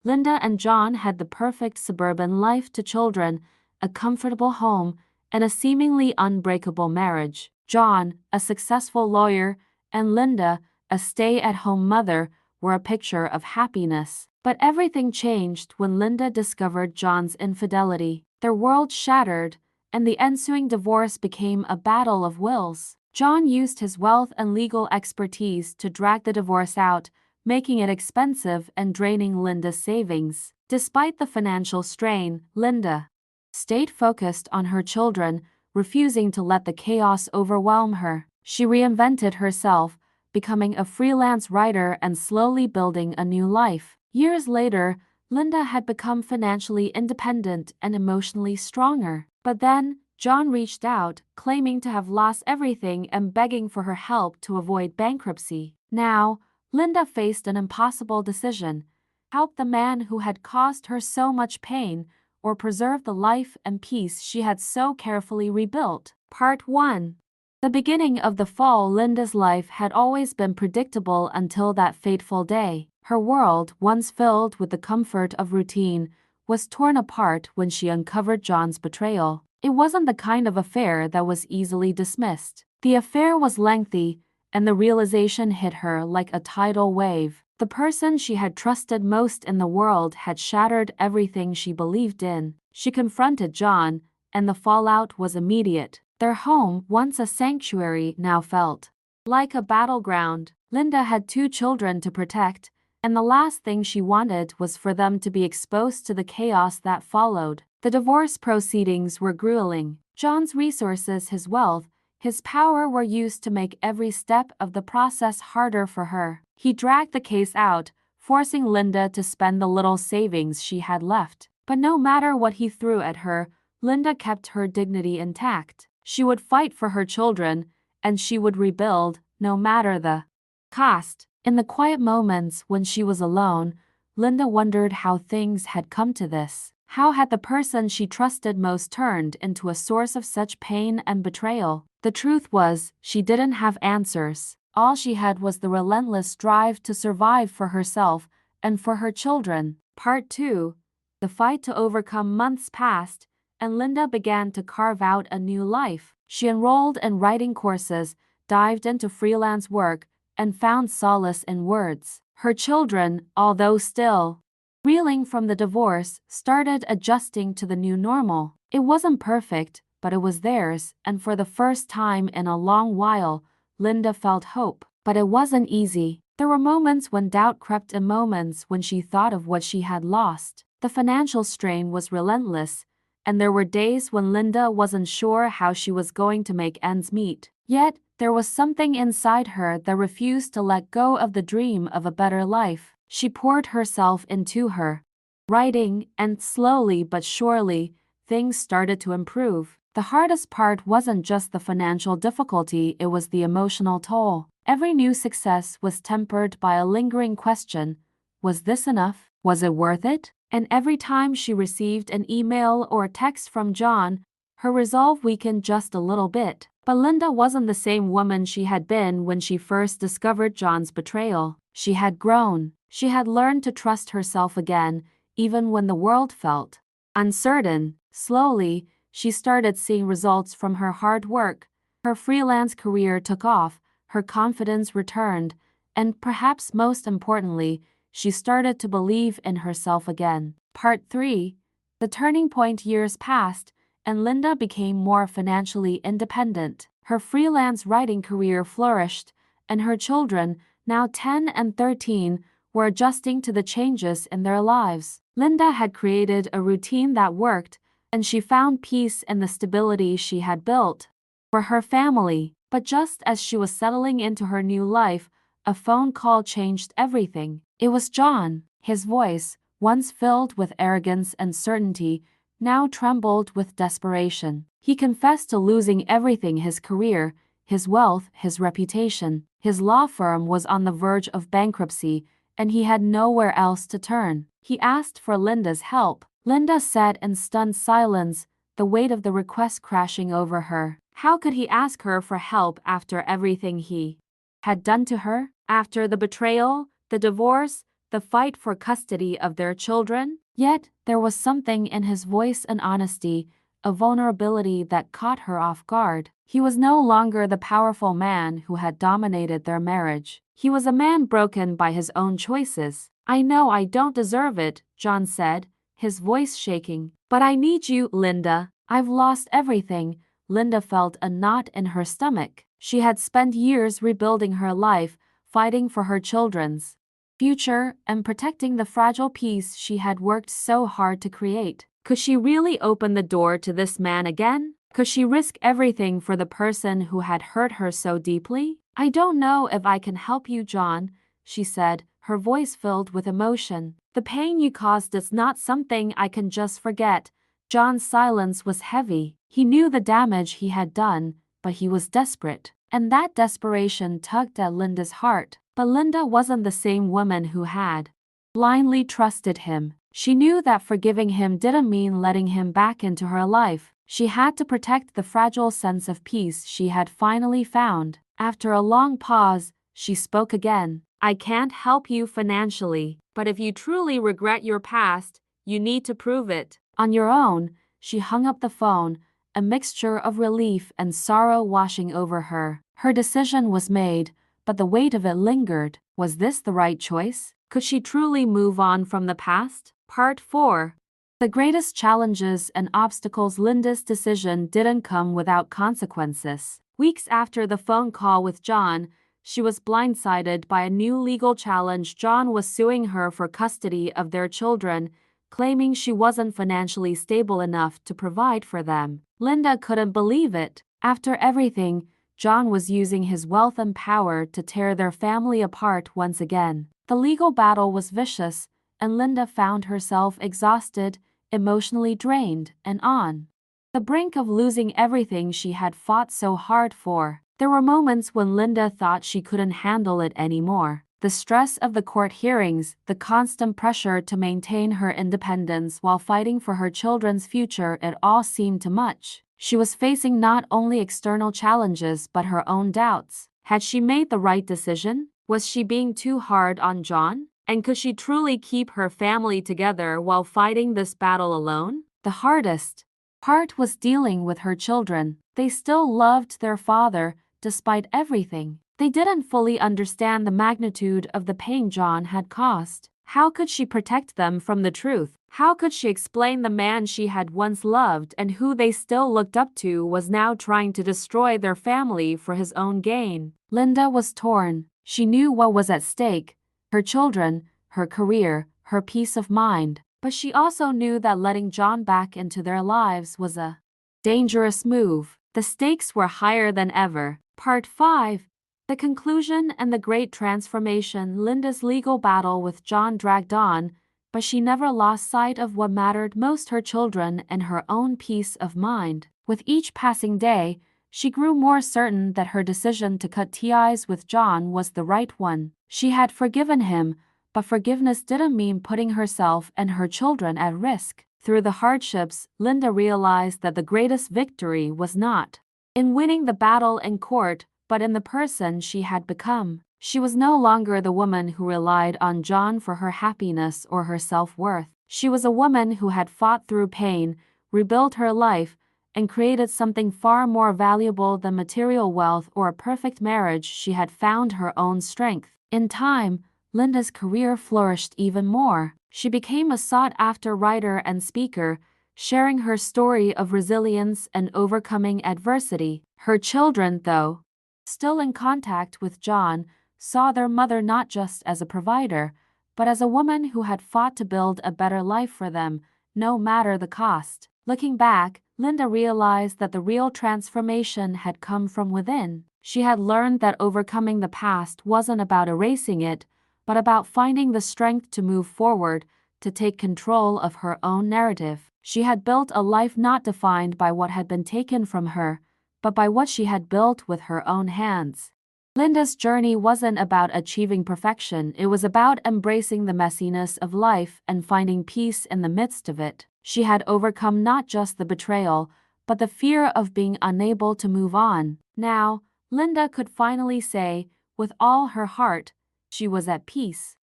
Linda and John had the perfect suburban life: two children, a comfortable home, and a seemingly unbreakable marriage. John, a successful lawyer, and Linda, a stay-at-home mother, were a picture of happiness. But everything changed when Linda discovered John's infidelity. Their world shattered, and the ensuing divorce became a battle of wills. John used his wealth and legal expertise to drag the divorce out, making it expensive and draining Linda's savings. Despite the financial strain, Linda stayed focused on her children, refusing to let the chaos overwhelm her. She reinvented herself, becoming a freelance writer and slowly building a new life. Years later, Linda had become financially independent and emotionally stronger. But then, John reached out, claiming to have lost everything and begging for her help to avoid bankruptcy. Now, Linda faced an impossible decision: help the man who had caused her so much pain, or preserve the life and peace she had so carefully rebuilt. Part 1. The beginning of the fall. Linda's life had always been predictable until that fateful day. Her world, once filled with the comfort of routine, was torn apart when she uncovered John's betrayal. It wasn't the kind of affair that was easily dismissed. The affair was lengthy, and the realization hit her like a tidal wave. The person she had trusted most in the world had shattered everything she believed in. She confronted John, and the fallout was immediate. Their home, once a sanctuary, now felt like a battleground. Linda had two children to protect, and the last thing she wanted was for them to be exposed to the chaos that followed. The divorce proceedings were grueling. John's resources, his wealth, his power were used to make every step of the process harder for her. He dragged the case out, forcing Linda to spend the little savings she had left. But no matter what he threw at her, Linda kept her dignity intact. She would fight for her children, and she would rebuild, no matter the cost. In the quiet moments when she was alone, Linda wondered how things had come to this. How had the person she trusted most turned into a source of such pain and betrayal? The truth was, she didn't have answers. All she had was the relentless drive to survive for herself and for her children. Part 2. The fight to overcome. Months passed, and Linda began to carve out a new life. She enrolled in writing courses, dived into freelance work, and found solace in words. Her children, although still reeling from the divorce, started adjusting to the new normal. It wasn't perfect, but it was theirs, and for the first time in a long while, Linda felt hope. But it wasn't easy. There were moments when doubt crept in, moments when she thought of what she had lost. The financial strain was relentless, and there were days when Linda wasn't sure how she was going to make ends meet. Yet, there was something inside her that refused to let go of the dream of a better life. She poured herself into her writing, and slowly but surely, things started to improve. The hardest part wasn't just the financial difficulty, it was the emotional toll. Every new success was tempered by a lingering question: was this enough? Was it worth it? And every time she received an email or a text from John, her resolve weakened just a little bit. But Linda wasn't the same woman she had been when she first discovered John's betrayal. She had grown. She had learned to trust herself again, even when the world felt uncertain. Slowly, she started seeing results from her hard work. Her freelance career took off, her confidence returned, and perhaps most importantly, she started to believe in herself again. Part 3. The turning point. Years passed, and Linda became more financially independent. Her freelance writing career flourished, and her children, now 10 and 13, were adjusting to the changes in their lives. Linda had created a routine that worked, and she found peace in the stability she had built for her family. But just as she was settling into her new life, a phone call changed everything. It was John. His voice, once filled with arrogance and certainty, now trembled with desperation. He confessed to losing everything: his career, his wealth, his reputation. His law firm was on the verge of bankruptcy, and he had nowhere else to turn. He asked for Linda's help. Linda sat in stunned silence, the weight of the request crashing over her. How could he ask her for help after everything he had done to her? After the betrayal, the divorce, the fight for custody of their children. Yet, there was something in his voice and honesty, a vulnerability that caught her off guard. He was no longer the powerful man who had dominated their marriage. He was a man broken by his own choices. "I know I don't deserve it," John said, his voice shaking. "But I need you, Linda. I've lost everything." Linda felt a knot in her stomach. She had spent years rebuilding her life, fighting for her children's future, and protecting the fragile peace she had worked so hard to create. Could she really open the door to this man again? Could she risk everything for the person who had hurt her so deeply? "I don't know if I can help you, John," she said, her voice filled with emotion. "The pain you caused is not something I can just forget." John's silence was heavy. He knew the damage he had done, but he was desperate. And that desperation tugged at Linda's heart. But Linda wasn't the same woman who had blindly trusted him. She knew that forgiving him didn't mean letting him back into her life. She had to protect the fragile sense of peace she had finally found. After a long pause, she spoke again. "I can't help you financially, but if you truly regret your past, you need to prove it on your own." She hung up the phone, a mixture of relief and sorrow washing over her. Her decision was made, but the weight of it lingered. Was this the right choice? Could she truly move on from the past? Part 4. The greatest challenges and obstacles. Linda's decision didn't come without consequences. Weeks after the phone call with John, she was blindsided by a new legal challenge. John was suing her for custody of their children, claiming she wasn't financially stable enough to provide for them. Linda couldn't believe it. After everything, John was using his wealth and power to tear their family apart once again. The legal battle was vicious, and Linda found herself exhausted, emotionally drained, and on the brink of losing everything she had fought so hard for. There were moments when Linda thought she couldn't handle it anymore. The stress of the court hearings, the constant pressure to maintain her independence while fighting for her children's future, it all seemed too much. She was facing not only external challenges but her own doubts. Had she made the right decision? Was she being too hard on John? And could she truly keep her family together while fighting this battle alone? The hardest part was dealing with her children. They still loved their father, despite everything. They didn't fully understand the magnitude of the pain John had caused. How could she protect them from the truth? How could she explain the man she had once loved and who they still looked up to was now trying to destroy their family for his own gain? Linda was torn. She knew what was at stake: her children, her career, her peace of mind. But she also knew that letting John back into their lives was a dangerous move. The stakes were higher than ever. Part 5. The conclusion and the great transformation. Linda's legal battle with John dragged on, but she never lost sight of what mattered most: her children and her own peace of mind. With each passing day, she grew more certain that her decision to cut ties with John was the right one. She had forgiven him, but forgiveness didn't mean putting herself and her children at risk. Through the hardships, Linda realized that the greatest victory was not in winning the battle in court, but in the person she had become. She was no longer the woman who relied on John for her happiness or her self-worth. She was a woman who had fought through pain, rebuilt her life, and created something far more valuable than material wealth or a perfect marriage. She had found her own strength. In time, Linda's career flourished even more. She became a sought-after writer and speaker, sharing her story of resilience and overcoming adversity. Her children, though still in contact with John, saw their mother not just as a provider, but as a woman who had fought to build a better life for them, no matter the cost. Looking back, Linda realized that the real transformation had come from within. She had learned that overcoming the past wasn't about erasing it, but about finding the strength to move forward, to take control of her own narrative. She had built a life not defined by what had been taken from her, but by what she had built with her own hands. Linda's journey wasn't about achieving perfection. It was about embracing the messiness of life and finding peace in the midst of it. She had overcome not just the betrayal, but the fear of being unable to move on. Now, Linda could finally say, with all her heart, she was at peace.